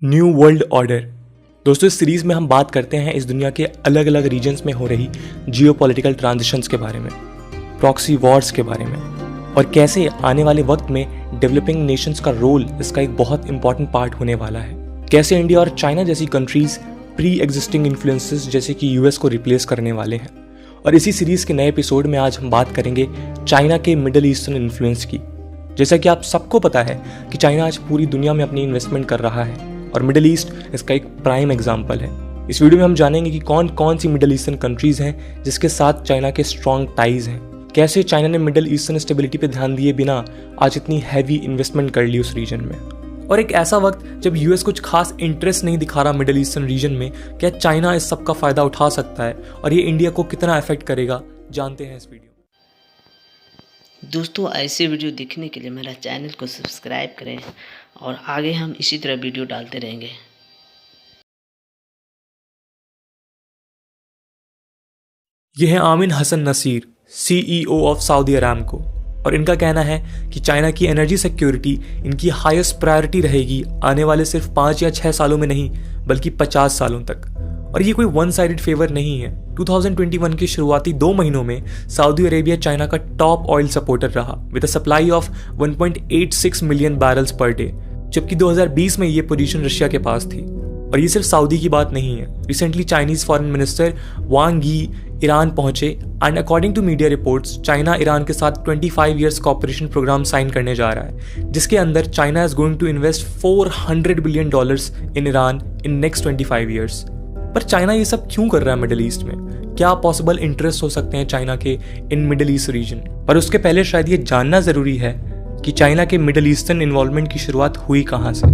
New world order. दोस्तों, इस series में हम बात करते हैं इस दुनिया के अलग अलग रीजन्स में हो रही जियोपॉलिटिकल ट्रांजिशंस के बारे में, प्रॉक्सी वॉर्स के बारे में, और कैसे आने वाले वक्त में डेवलपिंग नेशंस का रोल इसका एक बहुत इंपॉर्टेंट पार्ट होने वाला है। कैसे इंडिया और चाइना जैसी कंट्रीज प्री एग्जिस्टिंग इन्फ्लुएंसेस जैसे कि यूएस को रिप्लेस करने वाले हैं। और इसी सीरीज के नए एपिसोड में आज हम बात करेंगे चाइना के मिडिल ईस्टर्न इन्फ्लुएंस की। जैसा कि आप सबको पता है कि चाइना आज पूरी दुनिया में अपनी इन्वेस्टमेंट कर रहा है और मिडिल ईस्ट इसका एक प्राइम एग्जाम्पल है। इस वीडियो में हम जानेंगे कि कौन कौन सी मिडिल ईस्टर्न कंट्रीज हैं जिसके साथ चाइना के स्ट्रॉन्ग टाइज हैं, कैसे चाइना ने मिडिल ईस्टर्न स्टेबिलिटी पे ध्यान दिए बिना आज इतनी हैवी इन्वेस्टमेंट कर ली उस रीजन में। और एक ऐसा वक्त जब यूएस कुछ खास इंटरेस्ट नहीं दिखा रहा मिडिल ईस्टर्न रीजन में, क्या चाइना इस सब का फायदा उठा सकता है और ये इंडिया को कितना अफेक्ट करेगा, जानते हैं इस वीडियो। दोस्तों, ऐसे वीडियो देखने के लिए मेरा चैनल को सब्सक्राइब करें और आगे हम इसी तरह वीडियो डालते रहेंगे। यह है Amin Hassan Nasser, CEO of Saudi Aramco, और इनका कहना है कि चाइना की एनर्जी सिक्योरिटी इनकी हाईएस्ट प्रायोरिटी रहेगी आने वाले सिर्फ 5 या 6 सालों में नहीं बल्कि 50 सालों तक। और ये कोई वन साइडेड फेवर नहीं है। 2021 के शुरुआती 2 महीनों में सऊदी अरेबिया चाइना का टॉप ऑयल सपोर्टर रहा with a supply of 1.86 million barrels per day, जबकि 2020 में ये पोजीशन रशिया के पास थी। और ये सिर्फ सऊदी की बात नहीं है। Recently Chinese foreign minister Wang Yi Iran पहुंचे and according to media reports China Iran के साथ 25 इयर्स कॉपरेशन प्रोग्राम साइन करने जा रहा है, जिसके अंदर China is going to invest $400 billion in Iran in next 25 years. पर चाइना ये सब क्यों कर रहा है मिडिल ईस्ट में? क्या पॉसिबल इंटरेस्ट हो सकते हैं चाइना के इन मिडिल ईस्ट रीजन? पर उसके पहले शायद ये जानना जरूरी है कि चाइना के मिडिल ईस्टर्न इन्वॉल्वमेंट की शुरुआत हुई कहां से।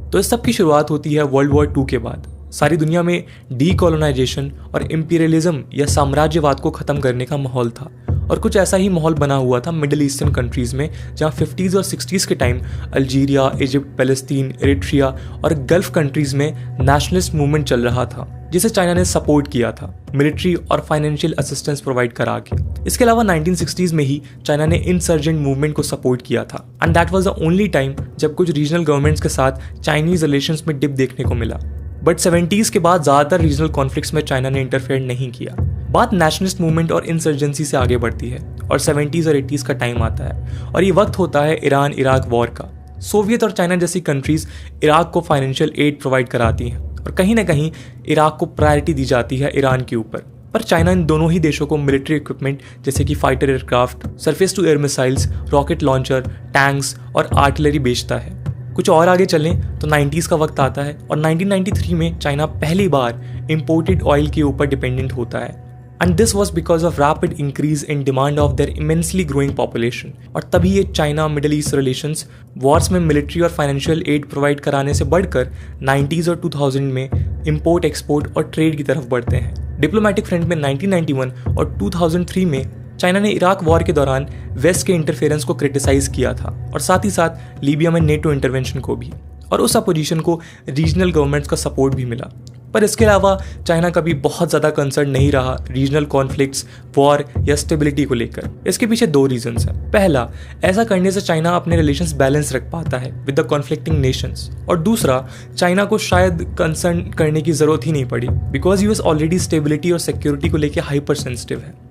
तो इस सब की शुरुआत होती है वर्ल्ड वॉर 2 के बाद। सारी दुनिया में डीकोलोनाइजेशन और इंपीरियलिज्म या साम्राज्यवाद को खत्म करने का माहौल था, और कुछ ऐसा ही माहौल बना हुआ था मिडिल ईस्टर्न कंट्रीज में, जहां 50s और 60s के time Algeria, Egypt, Palestine, Eritrea और गल्फ कंट्रीज में नेशनलिस्ट मूवमेंट चल रहा था, जिसे चाइना ने सपोर्ट किया था मिलिट्री और फाइनेंशियल असिस्टेंस प्रोवाइड करा के। इसके अलावा 1960s में ही चाइना ने इंसर्जेंट मूवमेंट को सपोर्ट किया था, and that was the only time जब कुछ रीजनल गवर्नमेंट्स के साथ चाइनीज रिलेशंस में डिप देखने को मिला। बट 70s के बाद ज्यादातर रीजनल कॉन्फ्लिक्ट्स में चाइना ने इंटरफेयर नहीं किया। बात नेशनलिस्ट मूवमेंट और इंसर्जेंसी से आगे बढ़ती है और 70s और 80s का टाइम आता है, और ये वक्त होता है ईरान इराक वॉर का। सोवियत और चाइना जैसी कंट्रीज इराक को फाइनेंशियल एड प्रोवाइड कराती हैं और कहीं ना कहीं इराक को प्रायोरिटी दी जाती है ईरान के ऊपर। पर चाइना इन दोनों ही देशों को मिलिट्री इक्विपमेंट जैसे कि fighter aircraft, surface to air missiles, rocket launcher, tanks और आर्टिलरी बेचता है। कुछ और आगे चलें तो 90s का वक्त आता है और 1993 में चाइना पहली बार इंपोर्टेड ऑयल के ऊपर डिपेंडेंट होता है, and this was because of rapid increase in demand of their immensely growing population. और तभी ये China middle east relations Wars में मिलिट्री और फाइनेंशियल एड प्रोवाइड कराने से बढ़कर 90s और 2000 में इंपोर्ट, एक्सपोर्ट और ट्रेड की तरफ बढ़ते हैं। डिप्लोमेटिक फ्रंट में 1991 और 2003 में चाइना ने इराक वॉर के दौरान वेस्ट के इंटरफेरेंस को क्रिटिसाइज किया था, और साथ ही साथ लीबिया में नेटो इंटरवेंशन को भी, और उस अपोजिशन को रीजनल गवर्नमेंट्स का सपोर्ट भी मिला। पर इसके अलावा चाइना कभी बहुत ज़्यादा कंसर्न नहीं रहा रीजनल कॉन्फ्लिक्ट्स, वॉर या स्टेबिलिटी को लेकर। इसके पीछे 2 रीजंस हैं। पहला, ऐसा करने से चाइना अपने रिलेशंस बैलेंस रख पाता है विद द कॉन्फ्लिक्टिंग नेशंस, और दूसरा, चाइना को शायद कंसर्न करने की जरूरत ही नहीं पड़ी बिकॉज यूएस ऑलरेडी स्टेबिलिटी और सिक्योरिटी को लेकर हाइपर सेंसिटिव है।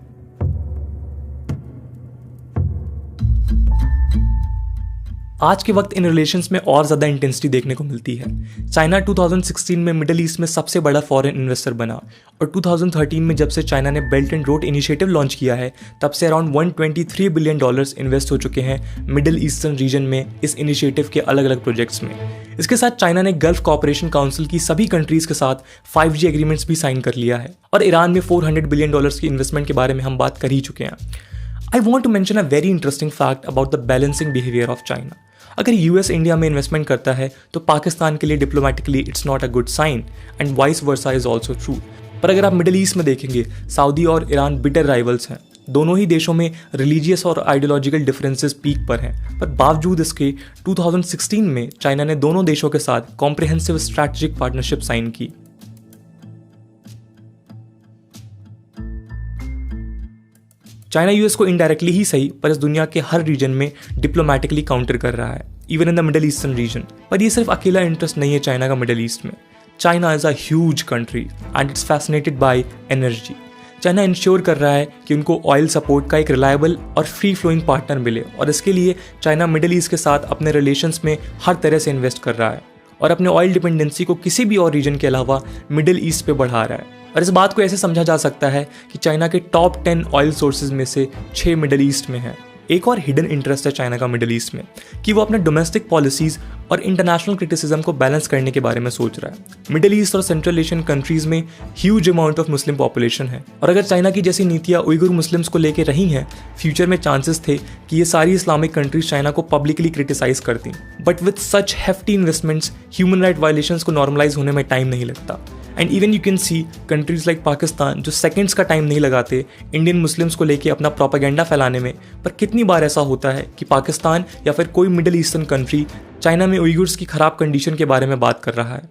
आज के वक्त इन रिलेशंस में और ज़्यादा इंटेंसिटी देखने को मिलती है। चाइना 2016 में मिडिल ईस्ट में सबसे बड़ा फॉरेन इन्वेस्टर बना, और 2013 में जब से चाइना ने belt and road initiative launch किया है, तब से अराउंड $123 बिलियन इन्वेस्ट हो चुके हैं मिडिल ईस्टर्न रीजन में इस इनिशिएटिव के अलग अलग प्रोजेक्ट्स में। इसके साथ चाइना ने गल्फ कॉपरेशन काउंसिल की सभी कंट्रीज के साथ 5G एग्रीमेंट्स भी साइन कर लिया है, और ईरान में $400 बिलियन की इन्वेस्टमेंट के बारे में हम बात कर ही चुके हैं। I want to mention a very interesting fact about the balancing behavior of China. अगर यूएस इंडिया में इन्वेस्टमेंट करता है तो पाकिस्तान के लिए diplomatically it's not a good sign, and vice versa is also true. पर अगर आप मिडिल ईस्ट में देखेंगे, सऊदी और ईरान बिटर राइवल्स हैं। दोनों ही देशों में रिलीजियस और आइडियोलॉजिकल डिफरेंसेस पीक पर हैं, पर बावजूद इसके 2016 में चाइना ने दोनों देशों के साथ कॉम्प्रिहेंसिव स्ट्रैटेजिक पार्टनरशिप साइन की। चाइना यूएस को इनडायरेक्टली ही सही पर इस दुनिया के हर रीजन में डिप्लोमेटिकली काउंटर कर रहा है, even in the middle eastern reason. पर ये सिर्फ अकेला इंटरेस्ट नहीं है चाइना का मिडिल ईस्ट में। China is a huge country and it's fascinated by energy. China ensure कर रहा है कि उनको ऑयल सपोर्ट का एक रिलायबल और फ्री फ्लोइंग पार्टनर मिले, और इसके लिए चाइना मिडिल ईस्ट के साथ अपने रिलेशंस में हर तरह से इन्वेस्ट कर रहा है और अपने ऑयल डिपेंडेंसी को किसी भी और रीजन के अलावा मिडिल ईस्ट पे बढ़ा रहा है। और इस बात को ऐसे समझा जा सकता है कि चाइना के टॉप 10 ऑयल सोर्सेज में से 6 मिडिल ईस्ट में हैं। एक और हिडन इंटरेस्ट है चाइना का मिडिल ईस्ट में कि वो अपने डोमेस्टिक पॉलिसीज और इंटरनेशनल क्रिटिसिज्म को बैलेंस करने के बारे में सोच रहा है। मिडिल ईस्ट और सेंट्रल एशियन कंट्रीज में huge amount of Muslim population है, और अगर चाइना की जैसी नीतियां उइगुर मुस्लिम्स को लेकर रही हैं, फ्यूचर में चांसेस थे कि ये सारी इस्लामिक कंट्रीज चाइना को पब्लिकली क्रिटिसाइज करती। But with such hefty investments human right violations को नॉर्मलाइज होने में टाइम नहीं लगता। And even you can see countries like Pakistan जो सेकंड्स का टाइम नहीं लगाते इंडियन मुस्लिम्स को लेके अपना प्रोपेगेंडा फैलाने में। पर कितनी बार ऐसा होता है कि पाकिस्तान या फिर कोई मिडिल ईस्टर्न कंट्री चाइना में उइगुर्स की खराब कंडीशन के बारे में बात कर रहा है।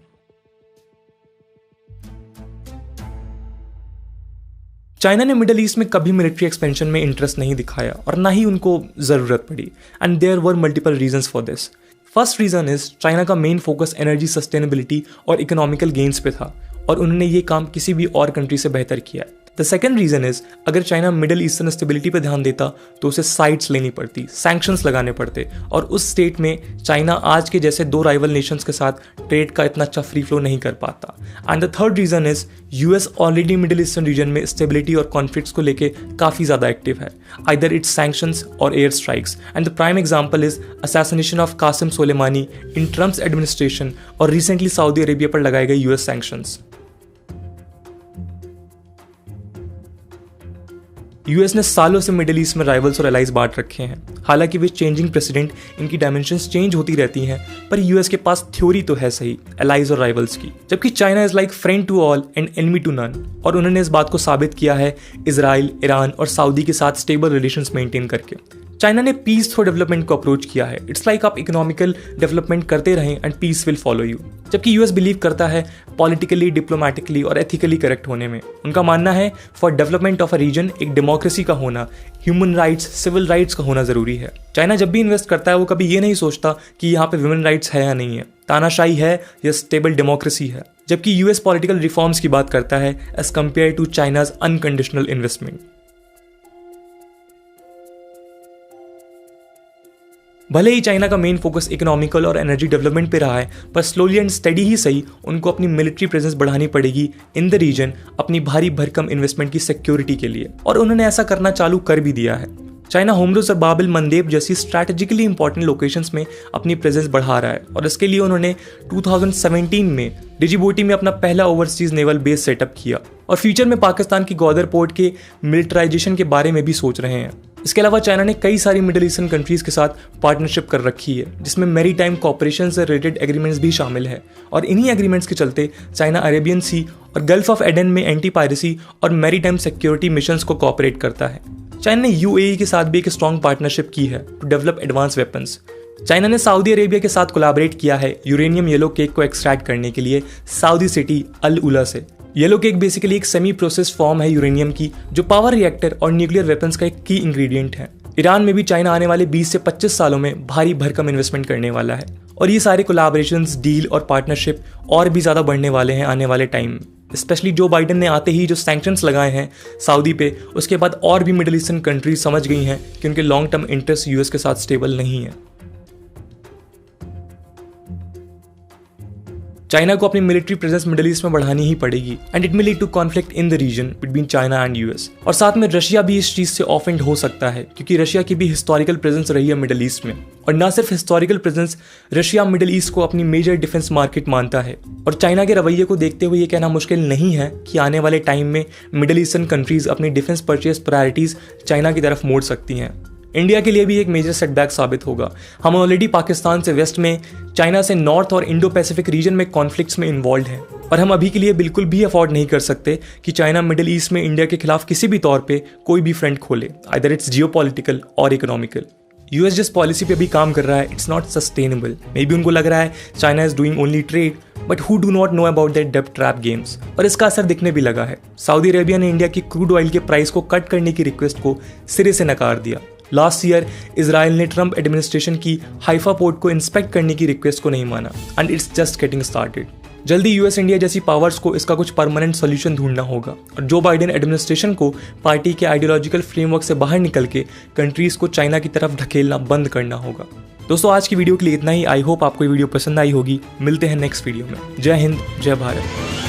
चाइना ने मिडिल ईस्ट में कभी मिलिट्री एक्सपेंशन में इंटरेस्ट नहीं दिखाया और ना ही उनको जरूरत पड़ी, and there were multiple reasons for this. First reason is China का मेन फोकस एनर्जी सस्टेनेबिलिटी और इकोनॉमिकल गेन्स पे था, और उन्होंने ये काम किसी भी और कंट्री से बेहतर किया। द सेकेंड रीजन इज अगर चाइना मिडिल ईस्टर्न स्टेबिलिटी पे ध्यान देता तो उसे साइड्स लेनी पड़ती, सैंक्शंस लगाने पड़ते, और उस स्टेट में चाइना आज के जैसे 2 राइवल नेशंस के साथ ट्रेड का इतना अच्छा फ्री फ्लो नहीं कर पाता। And the third reason is US already middle eastern region में स्टेबिलिटी और कॉन्फ्लिक्ट्स को लेके काफी ज्यादा एक्टिव है, आइदर इट्स सैंक्शंस और air strikes. And the prime example is assassination of Qasem Soleimani in Trump's administration और रिसेंटली सऊदी अरेबिया पर लगाए गए यूएस सैंक्शंस। यूएस ने सालों से मिडिल ईस्ट में राइवल्स और एलाइज बांट रखे हैं। हालांकि वे चेंजिंग प्रेसिडेंट इनकी डायमेंशंस चेंज होती रहती हैं, पर यूएस के पास थ्योरी तो है सही एलाइज और राइवल्स की, जबकि China is like friend to all and enemy to none. और उन्होंने इस बात को साबित किया है इजराइल, ईरान और सऊदी के साथ स्टेबल रिलेशंस मेंटेन करके। चाइना ने पीस थ्रू डेवलपमेंट को अप्रोच किया है। इट्स लाइक आप इकोनॉमिकल डेवलपमेंट करते रहें and peace will follow you, जबकि यूएस बिलीव करता है पॉलिटिकली, डिप्लोमेटिकली और एथिकली करेक्ट होने में। उनका मानना है for development of a region एक डेमोक्रेसी का होना, ह्यूमन राइट्स, सिविल राइट्स का होना जरूरी है। चाइना जब भी इन्वेस्ट करता है वो कभी ये नहीं सोचता कि यहाँ पे वुमेन राइट्स है या नहीं है, तानाशाही है या स्टेबल डेमोक्रेसी है, जबकि यूएस पॉलिटिकल रिफॉर्म्स की बात करता है as compare to China's unconditional investment. भले ही चाइना का मेन फोकस इकोनॉमिकल और एनर्जी डेवलपमेंट पे रहा है, पर स्लोली एंड स्टडी ही सही उनको अपनी मिलिट्री प्रेजेंस बढ़ानी पड़ेगी इन द रीजन अपनी भारी भरकम इन्वेस्टमेंट की सिक्योरिटी के लिए, और उन्होंने ऐसा करना चालू कर भी दिया है। चाइना होमरूज और बाबिल मंदेब जैसी स्ट्रैटेजिकली इंपॉर्टेंट लोकेशंस में अपनी प्रेजेंस बढ़ा रहा है, और इसके लिए उन्होंने 2017 में डिजिबोटी में अपना पहला ओवरसीज नेवल बेस सेटअप किया, और फ्यूचर में पाकिस्तान की ग्वादर पोर्ट के मिलिटराइजेशन के बारे में भी सोच रहे हैं। इसके अलावा चाइना ने कई सारी मिडिल ईस्टर्न कंट्रीज के साथ पार्टनरशिप कर रखी है, जिसमें मैरीटाइम कॉपरेशन से रिलेटेड एग्रीमेंट्स भी शामिल है, और इन्हीं एग्रीमेंट्स के चलते चाइना अरेबियन सी और गल्फ ऑफ एडन में एंटी पायरेसी और मैरीटाइम सिक्योरिटी मिशंस को कोऑपरेट करता है। चाइना ने यूएई के साथ भी एक स्ट्रॉन्ग पार्टनरशिप की है to develop advance weapons. China ने सऊदी अरेबिया के साथ कोलैबोरेट किया है यूरेनियम येलो केक को एक्सट्रैक्ट करने के लिए सऊदी सिटी अल उला से। येलो केक बेसिकली एक सेमी प्रोसेस फॉर्म है यूरेनियम की, जो पावर रिएक्टर और न्यूक्लियर वेपन्स का एक की इंग्रेडिएंट है। ईरान में भी चाइना आने वाले 20 से 25 सालों में भारी भरकम इन्वेस्टमेंट करने वाला है, और ये सारे कोलैबोरेशंस, डील और पार्टनरशिप और भी ज्यादा बढ़ने वाले हैं आने वाले टाइम। स्पेशली जो बाइडेन ने आते ही जो सैंक्शंस लगाए हैं सऊदी पे, उसके बाद और भी मिडिल ईस्टर्न कंट्रीज समझ गई हैं कि उनके लॉन्ग टर्म इंटरेस्ट यूएस के साथ स्टेबल नहीं है। चाइना को अपनी मिलिट्री प्रेजेंस मिडिल ईस्ट में बढ़ानी ही पड़ेगी, and it may lead to conflict in the region between China and US. और साथ में रशिया भी इस चीज से ऑफेंड हो सकता है, क्योंकि रशिया की भी हिस्टोरिकल प्रेजेंस रही है मिडिल ईस्ट में, और ना सिर्फ historical presence, Russia middle east को अपनी मेजर डिफेंस मार्केट मानता है। और चाइना के रवैये को देखते हुए ये कहना मुश्किल नहीं है कि आने वाले टाइम में मिडिल ईस्टर्न कंट्रीज अपनी डिफेंस परचेज प्रायोरिटीज चाइना की तरफ मोड़ सकती हैं। इंडिया के लिए भी एक मेजर सेटबैक साबित होगा। हम ऑलरेडी पाकिस्तान से वेस्ट में, चाइना से नॉर्थ और इंडो पैसिफिक रीजन में कॉन्फ्लिक्ट्स में इन्वॉल्व हैं, और हम अभी के लिए बिल्कुल भी अफोर्ड नहीं कर सकते कि चाइना मिडिल ईस्ट में इंडिया के खिलाफ किसी भी तौर पे कोई भी फ्रंट खोले, आइदर इट्स जियोपॉलिटिकल और इकोनॉमिकल। यूएस जिस पॉलिसी पे भी काम कर रहा है it's not sustainable. May be उनको लग रहा है China is doing only trade, but who do not know about that डेब्ट ट्रैप गेम्स। और इसका असर दिखने भी लगा है। सऊदी अरेबिया ने इंडिया की क्रूड ऑयल के प्राइस को कट करने की रिक्वेस्ट को सिरे से नकार दिया। लास्ट ईयर इजराइल ने ट्रंप एडमिनिस्ट्रेशन की हाइफा पोर्ट को इंस्पेक्ट करने की रिक्वेस्ट को नहीं माना and it's just getting started. जल्दी यूएस इंडिया जैसी पावर्स को इसका कुछ परमानेंट सॉल्यूशन ढूंढना होगा और जो बाइडेन एडमिनिस्ट्रेशन को पार्टी के आइडियोलॉजिकल फ्रेमवर्क से बाहर निकल के कंट्रीज को चाइना की तरफ धकेलना बंद करना होगा। दोस्तों आज की वीडियो के लिए इतना ही। आई होप आपको ये वीडियो पसंद आई होगी। मिलते हैं नेक्स्ट वीडियो में। जय हिंद, जय भारत।